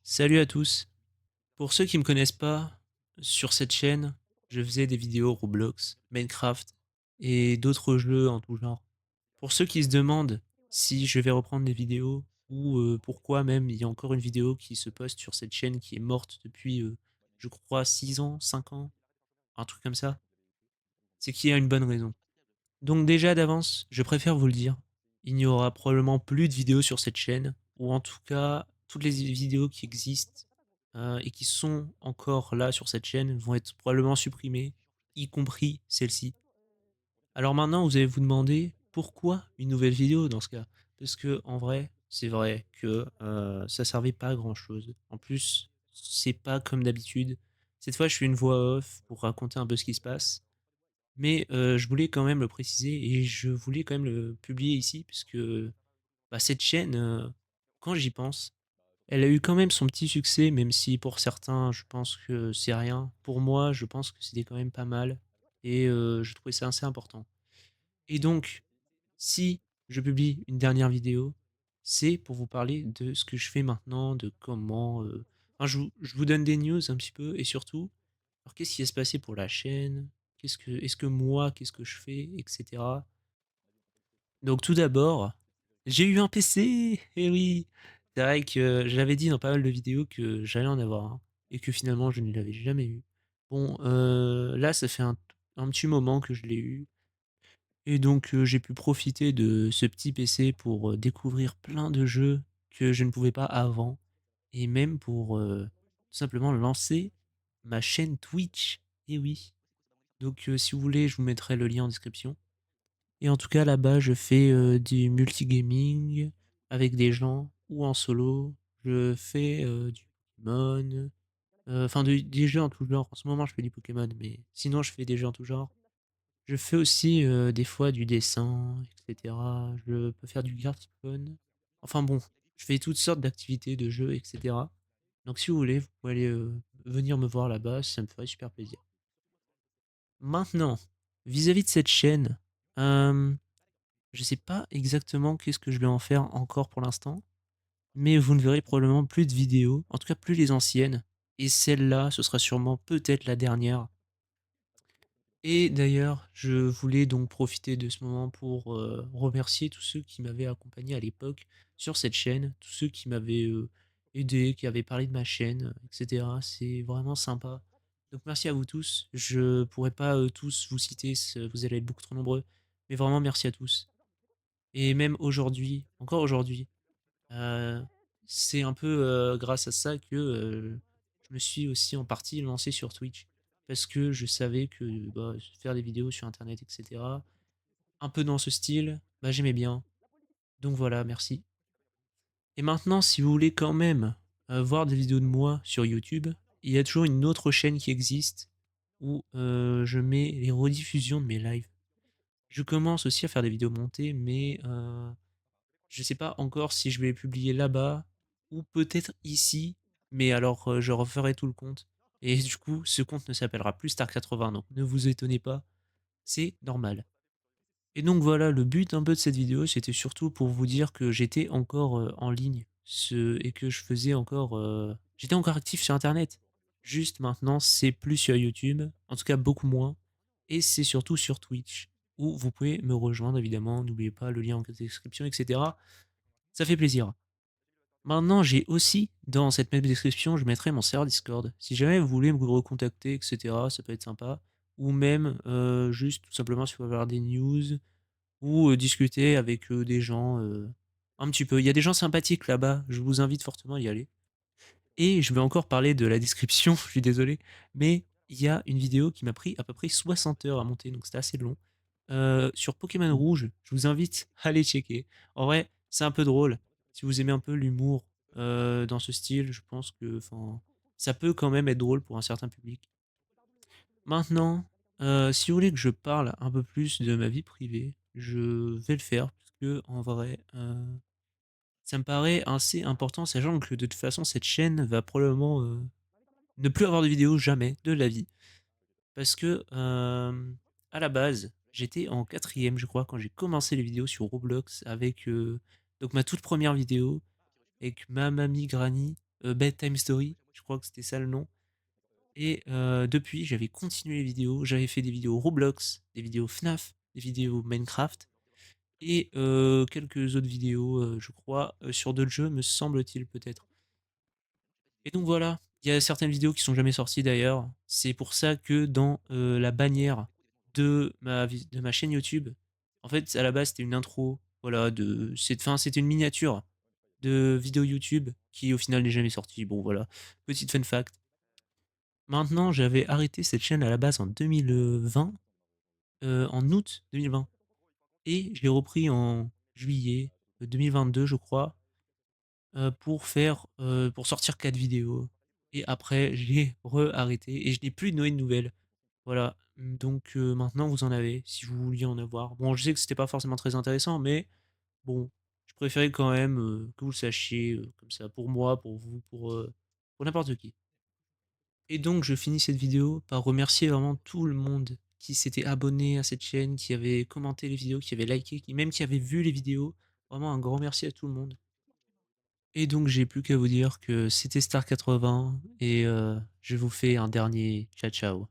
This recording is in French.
Salut à tous. Pour ceux qui me connaissent pas, sur cette chaîne, je faisais des vidéos Roblox, Minecraft et d'autres jeux en tout genre. Pour ceux qui se demandent si je vais reprendre des vidéos ou pourquoi même il y a encore une vidéo qui se poste sur cette chaîne qui est morte depuis, je crois, 6 ans, 5 ans, un truc comme ça, c'est qu'il y a une bonne raison. Donc déjà d'avance, je préfère vous le dire, il n'y aura probablement plus de vidéos sur cette chaîne, ou en tout cas, toutes les vidéos qui existent et qui sont encore là sur cette chaîne vont être probablement supprimées, y compris celle-ci. Alors maintenant, vous allez vous demander pourquoi une nouvelle vidéo dans ce cas? Parce que en vrai, c'est vrai que ça servait pas à grand chose. En plus, c'est pas comme d'habitude. Cette fois, je fais une voix off pour raconter un peu ce qui se passe. Mais je voulais quand même le préciser et je voulais quand même le publier ici puisque, bah, cette chaîne, quand j'y pense, elle a eu quand même son petit succès, même si pour certains, je pense que c'est rien. Pour moi, je pense que c'était quand même pas mal et je trouvais ça assez important. Et donc, si je publie une dernière vidéo, c'est pour vous parler de ce que je fais maintenant, de comment, enfin je vous donne des news un petit peu et surtout, alors qu'est-ce qui va se passer pour la chaîne? Est-ce que moi, qu'est-ce que je fais? Et cetera. Donc tout d'abord, j'ai eu un PC! Eh oui! C'est vrai que j'avais dit dans pas mal de vidéos que j'allais en avoir un et que finalement je ne l'avais jamais eu. Bon, là ça fait un petit moment que je l'ai eu et donc j'ai pu profiter de ce petit PC pour, découvrir plein de jeux que je ne pouvais pas avant et même pour, tout simplement lancer ma chaîne Twitch. Eh oui! Donc si vous voulez, je vous mettrai le lien en description. Et en tout cas, là-bas, je fais du multigaming avec des gens ou en solo. Je fais du Pokémon, enfin des jeux en tout genre. En ce moment, je fais du Pokémon, mais sinon, je fais des jeux en tout genre. Je fais aussi des fois du dessin, etc. Je peux faire du Hearthstone. Enfin bon, je fais toutes sortes d'activités de jeux, etc. Donc si vous voulez, vous pouvez aller venir me voir là-bas, ça me ferait super plaisir. Maintenant, vis-à-vis de cette chaîne, euh, je sais pas exactement qu'est-ce que je vais en faire encore pour l'instant, mais vous ne verrez probablement plus de vidéos, en tout cas plus les anciennes. Et celle-là, ce sera sûrement peut-être la dernière. Et d'ailleurs, je voulais donc profiter de ce moment pour remercier tous ceux qui m'avaient accompagné à l'époque sur cette chaîne, tous ceux qui m'avaient aidé, qui avaient parlé de ma chaîne, etc. C'est vraiment sympa. Donc merci à vous tous. Je pourrais pas tous vous citer, vous allez être beaucoup trop nombreux. Mais vraiment merci à tous. Et même aujourd'hui, encore aujourd'hui, heu, c'est un peu, grâce à ça que, je me suis aussi en partie lancé sur Twitch. Parce que je savais que, bah, faire des vidéos sur internet et cetera, un peu dans ce style, bah, j'aimais bien. Donc voilà, merci. Et maintenant, si vous voulez quand même, voir des vidéos de moi sur YouTube, il y a toujours une autre chaîne qui existe où, je mets les rediffusions de mes lives. Je commence aussi à faire des vidéos montées, mais, je sais pas encore si je vais les publier là-bas ou peut-être ici, mais alors je referai tout le compte. Et du coup, ce compte ne s'appellera plus Star80, donc ne vous étonnez pas, c'est normal. Et donc voilà, le but un peu de cette vidéo, c'était surtout pour vous dire que j'étais encore en ligne et que je faisais encore. J'étais encore actif sur Internet. Juste maintenant, c'est plus sur YouTube, en tout cas beaucoup moins, et c'est surtout sur Twitch, où vous pouvez me rejoindre évidemment. N'oubliez pas le lien en description, etc. Ça fait plaisir. Maintenant, j'ai aussi, dans cette même description, je mettrai mon serveur Discord. Si jamais vous voulez me recontacter, etc., ça peut être sympa. Ou même, juste tout simplement si vous voulez avoir des news, ou discuter avec des gens un petit peu. Il y a des gens sympathiques là-bas, je vous invite fortement à y aller. Et je vais encore parler de la description, je suis désolé, mais il y a une vidéo qui m'a pris à peu près 60 heures à monter, donc c'était assez long. Sur Pokémon Rouge, je vous invite à aller checker. En vrai, c'est un peu drôle. Si vous aimez un peu l'humour dans ce style, je pense que ça peut quand même être drôle pour un certain public. Maintenant, si vous voulez que je parle un peu plus de ma vie privée, je vais le faire, parce que en vrai, ça me paraît assez important, sachant que de toute façon, cette chaîne va probablement ne plus avoir de vidéos jamais de la vie. Parce que, à la base, j'étais en quatrième, je crois, quand j'ai commencé les vidéos sur Roblox avec donc ma toute première vidéo avec ma mamie Granny. Bedtime Story, je crois que c'était ça le nom. Et depuis, j'avais continué les vidéos, j'avais fait des vidéos Roblox, des vidéos FNAF, des vidéos Minecraft et quelques autres vidéos, je crois, sur d'autres jeux, me semble-t-il peut-être. Et donc voilà, il y a certaines vidéos qui sont jamais sorties d'ailleurs. C'est pour ça que dans, la bannière de ma chaîne YouTube, en fait, à la base, c'était une intro, voilà, c'était une miniature de vidéo YouTube qui, au final, n'est jamais sortie. Bon voilà, petite fun fact. Maintenant, j'avais arrêté cette chaîne à la base en 2020, en août 2020 et je l'ai repris en juillet, 2022 je crois, pour sortir 4 vidéos et après j'ai re-arrêté et je n'ai plus donné de nouvelles. Voilà, donc maintenant vous en avez, si vous vouliez en avoir. Bon, je sais que c'était pas forcément très intéressant, mais bon, je préférais quand même, que vous le sachiez, comme ça, pour moi, pour vous, pour n'importe qui. Et donc je finis cette vidéo par remercier vraiment tout le monde qui s'était abonné à cette chaîne, qui avait commenté les vidéos, qui avait liké, qui avait vu les vidéos. Vraiment un grand merci à tout le monde. Et donc j'ai plus qu'à vous dire que c'était Star 80 et je vous fais un dernier ciao ciao.